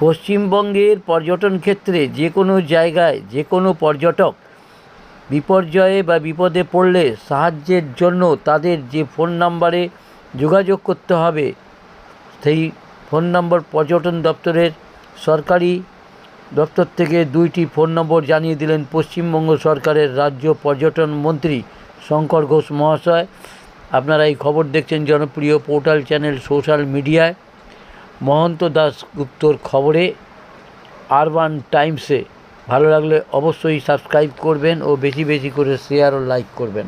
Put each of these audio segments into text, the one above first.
পশ্চিমবঙ্গের পর্যটন ক্ষেত্রে যে কোনো জায়গায় যে কোনো পর্যটক বিপর্যয়ে বা বিপদে পড়লে সাহায্যের জন্য তাদের যে ফোন নাম্বারে যোগাযোগ করতে হবে, সেই ফোন নম্বর পর্যটন দপ্তরের সরকারি দপ্তর থেকে 2টি ফোন নম্বর জানিয়ে দিলেন পশ্চিমবঙ্গ সরকারের রাজ্য পর্যটন মন্ত্রী শঙ্কর ঘোষ মহাশয়। আপনারা এই খবর দেখছেন জনপ্রিয় পোর্টাল চ্যানেল সোশ্যাল মিডিয়ায় মহন্ত দাশগুপ্তর খবরে আরবান টাইমসে। ভালো লাগলে অবশ্যই সাবস্ক্রাইব করবেন ও বেশি বেশি করে শেয়ার ও লাইক করবেন।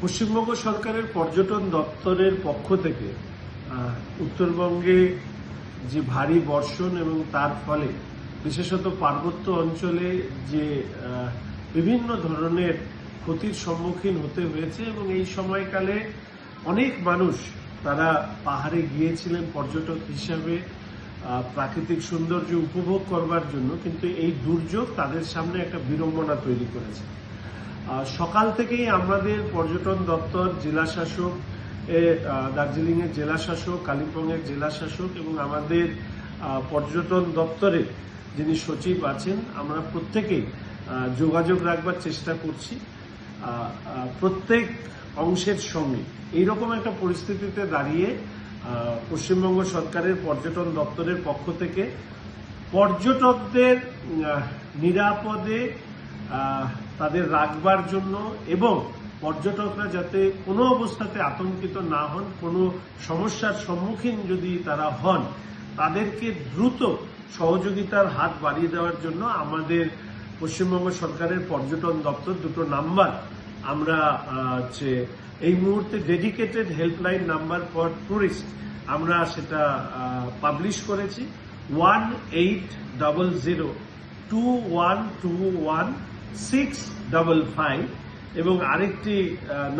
পশ্চিমবঙ্গ সরকারের পর্যটন দপ্তরের পক্ষ থেকে উত্তরবঙ্গে যে ভারী বর্ষণ এবং তার ফলে বিশেষত পার্বত্য অঞ্চলে যে বিভিন্ন ধরনের ক্ষতির সম্মুখীন হতে হয়েছে এবং এই সময়কালে অনেক মানুষ তারা পাহাড়ে গিয়েছিলেন পর্যটক হিসাবে প্রাকৃতিক সৌন্দর্য উপভোগ করবার জন্য, কিন্তু এই দুর্যোগ তাদের সামনে একটা বিড়ম্বনা তৈরি করেছে। সকাল থেকেই আমাদের পর্যটন দপ্তর, জেলা শাসক, দার্জিলিংয়ের জেলা শাসক, কালিম্পংয়ের জেলা শাসক এবং আমাদের পর্যটন দপ্তরের যিনি সচিব আছেন, আমরা প্রত্যেকেই যোগাযোগ রাখবার চেষ্টা করছি প্রত্যেক অংশের সঙ্গে। এইরকম একটা পরিস্থিতিতে দাঁড়িয়ে পশ্চিমবঙ্গ সরকারের পর্যটন দপ্তরের পক্ষ থেকে পর্যটকদের নিরাপদে তাদের রাখবার জন্য এবং পর্যটকরা যাতে কোনো অবস্থাতে আতঙ্কিত না হন, কোনো সমস্যার সম্মুখীন যদি তারা হন, তাদেরকে দ্রুত সহযোগিতার হাত বাড়িয়ে দেওয়ার জন্য আমাদের পশ্চিমবঙ্গ সরকারের পর্যটন দপ্তর 2টো নাম্বার আমরা এই মুহূর্তে dedicated helpline number for tourist আমরা সেটা পাবলিশ করেছি। 1800212165 এবং আরেকটি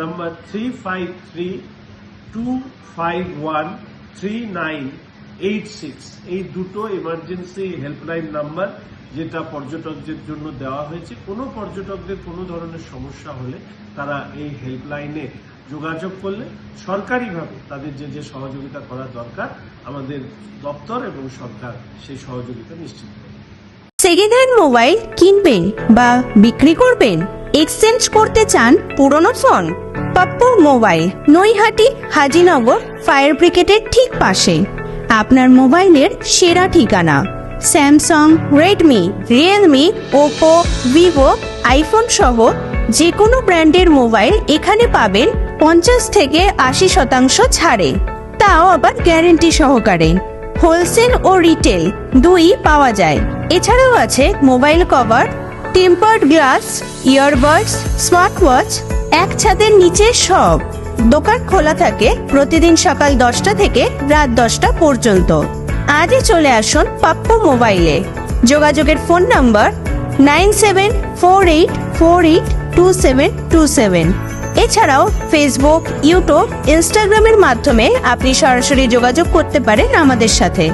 নাম্বার 3532513986। এই 2টো এমার্জেন্সি হেল্পলাইন নাম্বার যেটা পর্যটকদের জন্য দেওয়া হয়েছে। কোনো পর্যটকদের কোনো ধরনের সমস্যা হলে তারা এই হেল্পলাইনে যোগাযোগ করলে সরকারিভাবে তাদের যে সহযোগিতা করা দরকার আমাদের দপ্তর এবং সরকার সেই সহযোগিতা নিশ্চিত করবে। সেকেন্ড হ্যান্ড মোবাইল কিনবেন বা বিক্রি করবেন, এক্সচেঞ্জ করতে চান পুরনো phone? Pappu mobile, Naihati Hazinagar fire ব্রিগেডের ঠিক পাশে আপনার মোবাইলের সেরা ঠিকানা। Samsung, Redmi, Realme, Oppo, Vivo, iPhone সহ যে কোনো ব্র্যান্ডের মোবাইল এখানে পাবেন 50 থেকে 80% ছাড়ে, তাও আবার গ্যারেন্টি সহকারে। হোলসেল ও রিটেল দুই পাওয়া যায়। এছাড়াও আছে mobile cover, tempered glass, earbuds, smart watch, এক ছাদের নিচে সব। দোকান খোলা থাকে প্রতিদিন সকাল 10টা থেকে রাত 10টা পর্যন্ত। আজই চলে আসুন পাপ্পু মোবাইলে। যোগাযোগের ফোন নাম্বার 9748482727। এছাড়াও ফেসবুক, ইউটিউব, ইনস্টাগ্রামের মাধ্যমে আপনি সরাসরি যোগাযোগ করতে পারেন আমাদের সাথে।